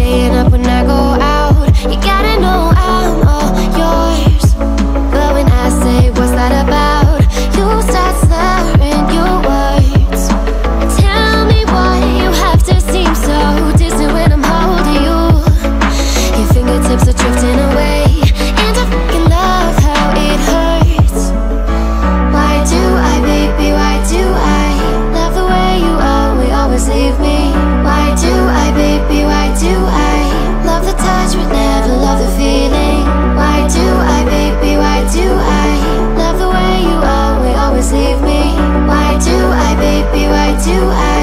staying up when I go out. You gotta know I'm all yours. But when I say what's that about, you start slurring your words. Tell me why you have to seem so distant when I'm holding you. Your fingertips are drifting away, and I fucking love how it hurts. Why do I, baby, why do I love the way you always leave me? Why do I, baby, why do I love the touch but never love the feeling? Why do I, baby, why do I love the way you always leave me? Why do I, baby, why do I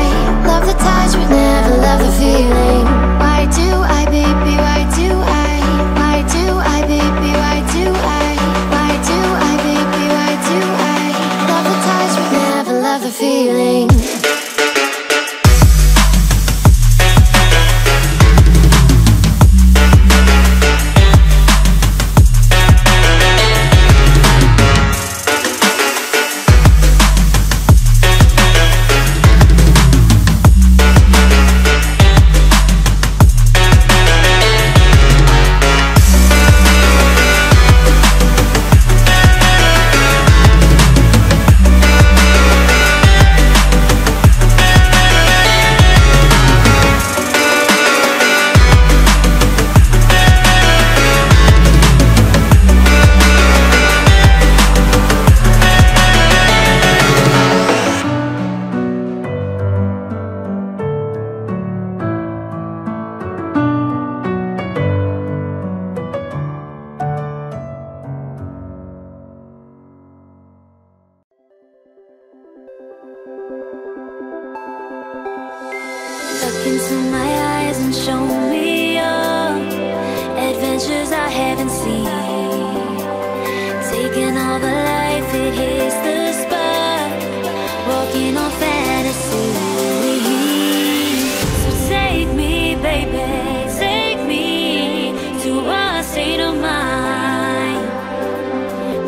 love the touch but never love the feeling? Why do I, baby, why do I? Why do I, baby, why do I? Why do I, baby, why do I love the touch but never love the feeling? Look into my eyes and show me your adventures I haven't seen. Taking all the life, it hits the spot. Walking on fantasy. So take me, baby, take me to a state of mind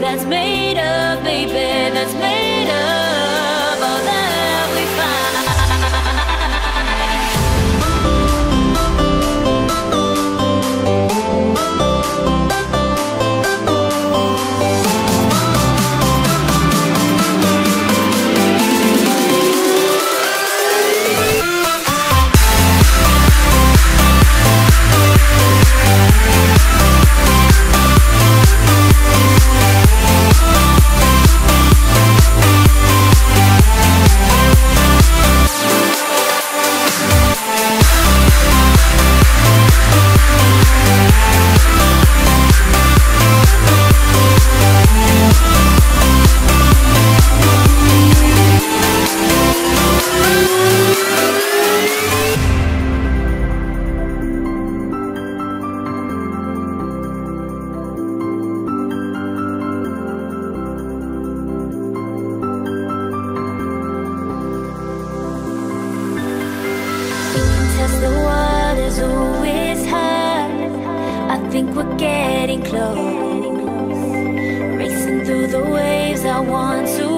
that's made of, baby, that's made of all that we find. The waters, oh, it's hot. I think we're getting close. Racing through the waves, I want to